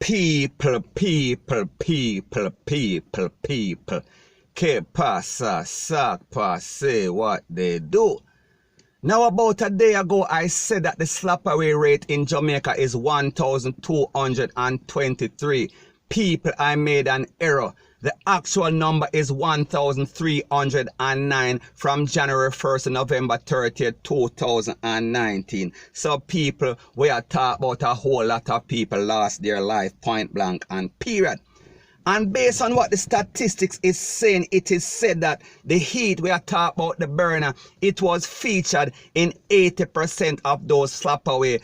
People. Que pasa, sakpa, say what they do. Now, about a day ago, I said that the slap away rate in Jamaica is 1,223. People, I made an error. The actual number is 1,309 from January 1st to November 30th, 2019. So people, we are talking about a whole lot of people lost their life, point blank and period. And based on what the statistics is saying, it is said that the heat we are talking about, the burner, it was featured in 80% of those slap away.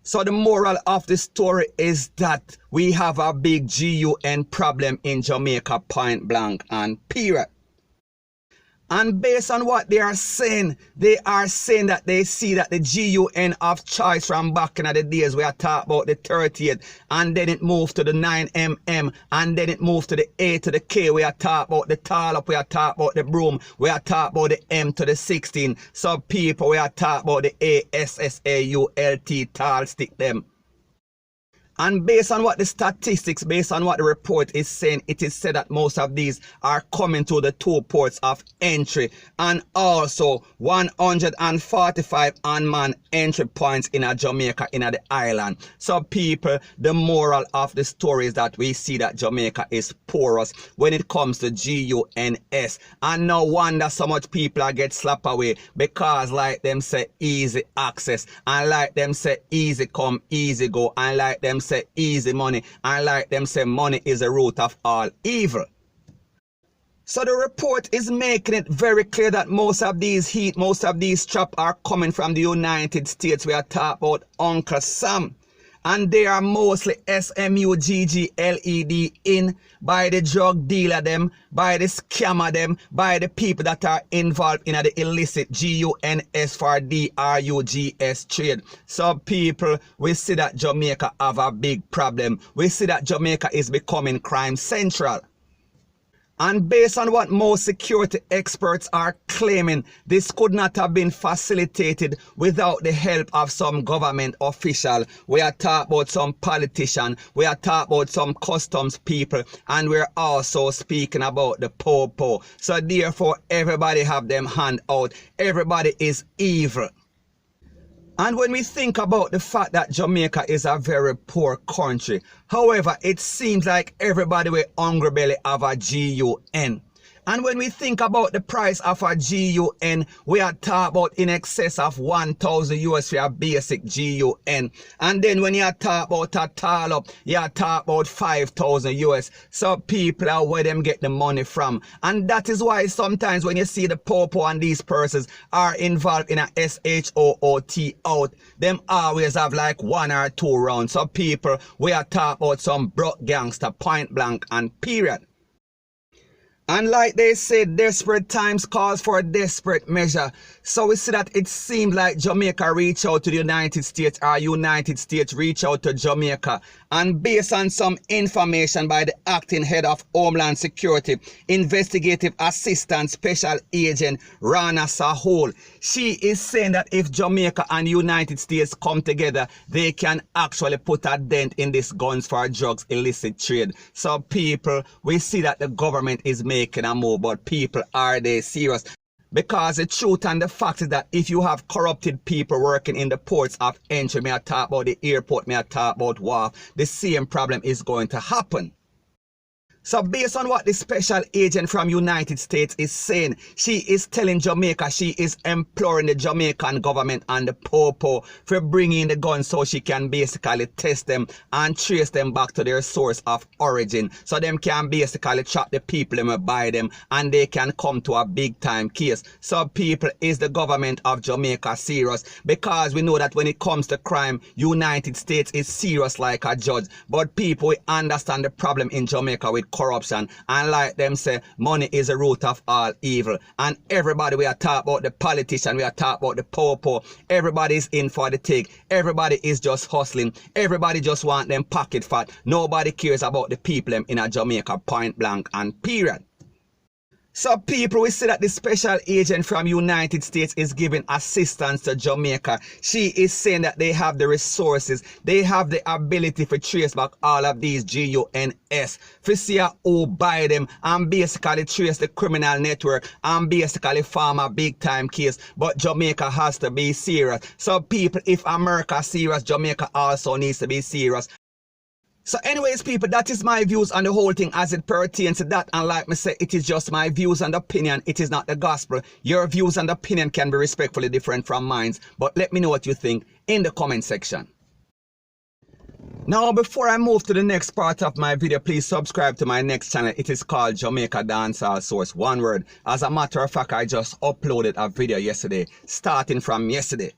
So the moral of the story is that we have a big GUN problem in Jamaica, point blank and period. And based on what they are saying that they see that the GUN of choice from back in the days we are talking about the 30th, and then it moved to the 9mm, and then it moved to the A to the K. We are talking about the tall up, we are talking about the broom, we are talking about the M to the 16. So people, we are talking about the ASSAULT tall stick them. And based on what the statistics, based on what the report is saying, it is said that most of these are coming to the two ports of entry, and also 145 unmanned entry points in Jamaica, in the island. So people, the moral of the story is that we see that Jamaica is porous when it comes to GUNS. And no wonder so much people are get slapped away, because like them say easy access, and like them say easy come, easy go, and like them say easy money, and like them say money is the root of all evil. So the report is making it very clear that most of these heat, most of these traps are coming from the United States. We are talking about Uncle Sam. And they are mostly SMUGGLED in by the drug dealer them, by the scammer them, by the people that are involved in the illicit GUNS for DRUGS trade. So people, we see that Jamaica have a big problem. We see that Jamaica is becoming crime central. And based on what most security experts are claiming, this could not have been facilitated without the help of some government official. We are talking about some politician, we are talking about some customs people, and we're also speaking about the popo. So therefore, everybody have them hand out. Everybody is evil. And when we think about the fact that Jamaica is a very poor country, however, it seems like everybody with hungry belly have a GUN. And when we think about the price of a GUN, we are talking about in excess of 1,000 US for a basic GUN. And then when you are talking about a tall up, you are talking about 5,000 US. So people are where them get the money from. And that is why sometimes when you see the popo and these persons are involved in a SHOOT out, them always have like 1 or 2 rounds. So people, we are talking about some broke gangster, point blank and period. And like they said, desperate times calls for a desperate measure. So we see that it seemed like Jamaica reached out to the United States, or United States reached out to Jamaica. And based on some information by the acting head of Homeland Security, Investigative Assistant Special Agent Rana Sahul, she is saying that if Jamaica and United States come together, they can actually put a dent in this guns for drugs illicit trade. So people, we see that the government is making a move, but people, are they serious? Because the truth and the fact is that if you have corrupted people working in the ports of entry, may I talk about the airport, may I talk about wharf, the same problem is going to happen. So based on what the special agent from United States is saying, she is telling Jamaica, she is imploring the Jamaican government and the popo for bringing the guns so she can basically test them and trace them back to their source of origin. So them can basically track the people and buy them, and they can come to a big time case. So people, is the government of Jamaica serious? Because we know that when it comes to crime, United States is serious like a judge. But people, we understand the problem in Jamaica with corruption, and like them say, money is the root of all evil. And everybody, we are talking about the politician, we are talking about the popo, everybody is in for the take, everybody is just hustling, everybody just want them pocket fat, nobody cares about the people in a Jamaica, point blank and period. So people, we see that the special agent from United States is giving assistance to Jamaica. She is saying that they have the resources, they have the ability to trace back all of these GUNS, to see who buy them and basically trace the criminal network and basically form a big time case. But Jamaica has to be serious. So people, if America is serious, Jamaica also needs to be serious. So anyways people, that is my views on the whole thing as it pertains to that, and like me say, it is just my views and opinion, it is not the gospel. Your views and opinion can be respectfully different from mine, but let me know what you think in the comment section. Now before I move to the next part of my video, please subscribe to my next channel. It is called Jamaica Dancehall Source, one word. As a matter of fact, I just uploaded a video yesterday, starting from yesterday.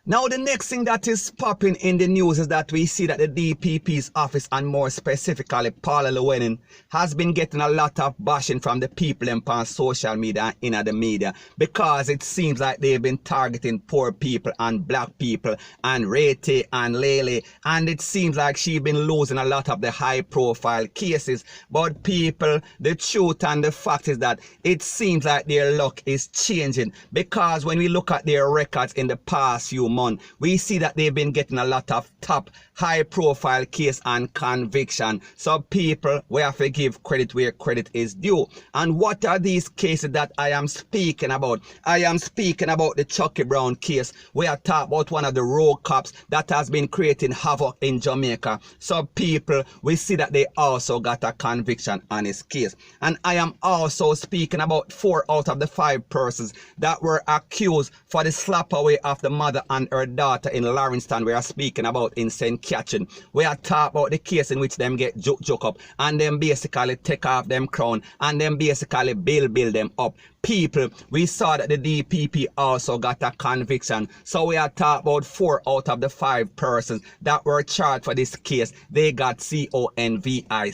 Now the next thing that is popping in the news is that we see that the DPP's office, and more specifically Paula Llewellyn, has been getting a lot of bashing from the people on social media and in the media, because it seems like they've been targeting poor people and black people and Rete and Lele, and it seems like she's been losing a lot of the high profile cases. But people, the truth and the fact is that it seems like their luck is changing, because when we look at their records in the past few months, we see that they've been getting a lot of top high profile case and conviction. So people, we have to give credit where credit is due. And what are these cases that I am speaking about? I am speaking about the Chucky Brown case. We are talking about one of the road cops that has been creating havoc in Jamaica. So people, we see that they also got a conviction on his case. And I am also speaking about 4 out of the 5 persons that were accused for the slap away of the mother and her daughter in Lawrencetown. We are speaking about in St. Catherine. We are talking about the case in which them get joke up and then basically take off them crown and then basically build them up. People, we saw that the DPP also got a conviction. So we are talking about 4 out of the 5 persons that were charged for this case. They got CONVICTED.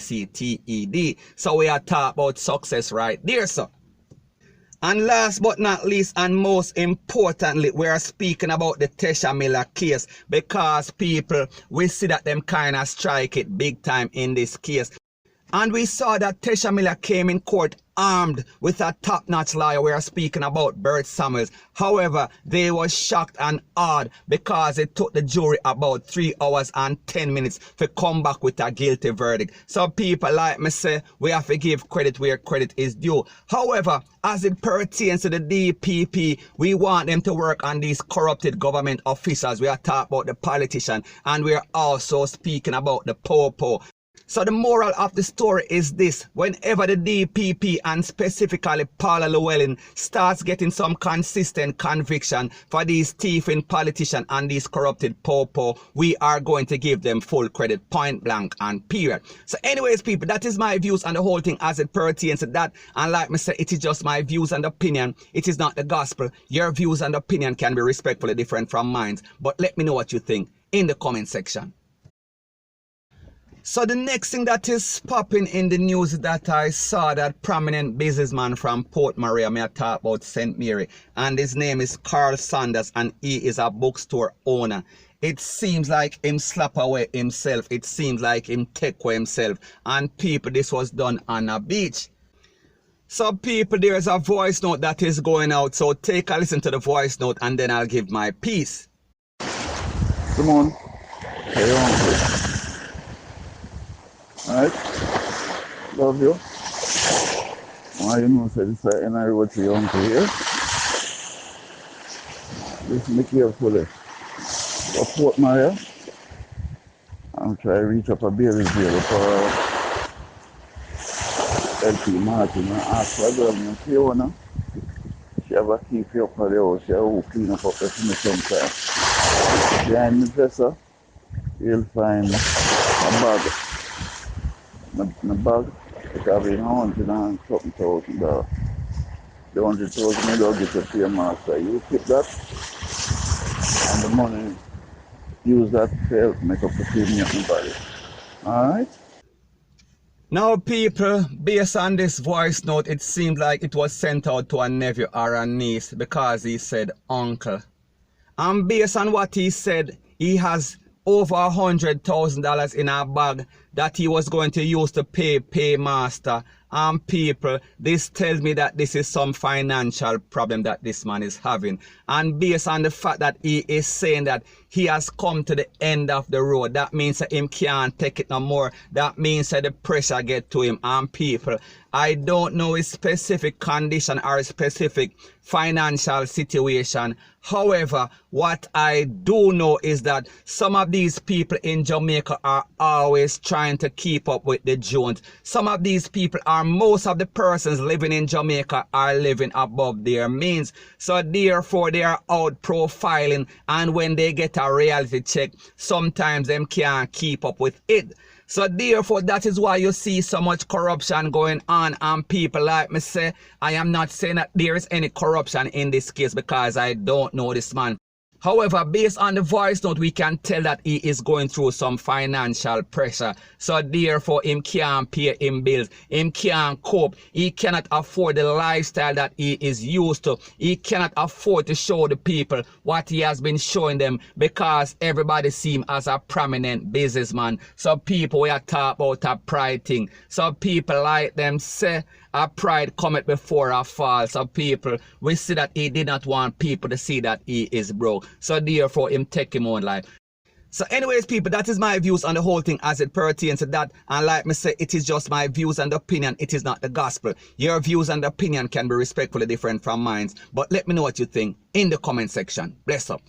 So we are talking about success right there, sir. And last but not least, and most importantly, we are speaking about the Tesha Miller case, because people, we see that them kind of strike it big time in this case. And we saw that Tesha Miller came in court armed with a top-notch lawyer. We are speaking about Bert Samuels. However, they were shocked and awed because it took the jury about 3 hours and 10 minutes to come back with a guilty verdict. So people, like me say, we have to give credit where credit is due. However, as it pertains to the DPP, we want them to work on these corrupted government officials. We are talking about the politician, and we are also speaking about the popo. So the moral of the story is this: whenever the DPP and specifically Paula Llewellyn starts getting some consistent conviction for these thieving politicians and these corrupted popo, we are going to give them full credit, point blank and period. So anyways people, that is my views on the whole thing as it pertains to that. And like me say, it is just my views and opinion. It is not the gospel. Your views and opinion can be respectfully different from mine. But let me know what you think in the comment section. So the next thing that is popping in the news is that I saw that prominent businessman from Port Maria, may I talk about St. Mary, and his name is Carl Sanders, and he is a bookstore owner. It seems like him slap away himself. It seems like him take away himself. And people, this was done on a beach. So people, there's a voice note that is going out. So take a listen to the voice note and then I'll give my piece. Come on. Hey on. Alright, love you. Why you know say this is NI road to your uncle here. Listen me carefully. Go Port Maria. I'm trying to reach up a Bailey's deal for LP Martin and ask for a girl named Fiona. She have a key for up for the house. She will clean up the me sometime. Behind the dresser, you'll find a bag. My bag, it have been 100,000 dollars. The 100,000 I don't get to pay master. You keep that, and the money, use that to help make up the payment in body. Alright? Now people, based on this voice note, it seemed like it was sent out to a nephew or a niece because he said uncle. And based on what he said, he has over $100,000 in a bag that he was going to use to pay paymaster People, this tells me that this is some financial problem that this man is having. And based on the fact that he is saying that he has come to the end of the road, that means that him can't take it no more. That means that the pressure get to him. And people, I don't know his specific condition or his specific financial situation. However, what I do know is that some of these people in Jamaica are always trying to keep up with the Jones. Some of these people are, most of the persons living in Jamaica are living above their means. So therefore they are out profiling, and when they get a reality check, sometimes them can't keep up with it. So therefore, that is why you see so much corruption going on. And people like me say, I am not saying that there is any corruption in this case because I don't know this man. However, based on the voice note, we can tell that he is going through some financial pressure. So therefore, him can't pay him bills. Him can't cope. He cannot afford the lifestyle that he is used to. He cannot afford to show the people what he has been showing them because everybody see him as a prominent businessman. So people we are talking about a pride thing. So people like them say, a pride cometh before a fall. So people, we see that he did not want people to see that he is broke. So therefore, him take him own life. So anyways, people, that is my views on the whole thing as it pertains to that. And like me say, it is just my views and opinion. It is not the gospel. Your views and opinion can be respectfully different from mine. But let me know what you think in the comment section. Bless up.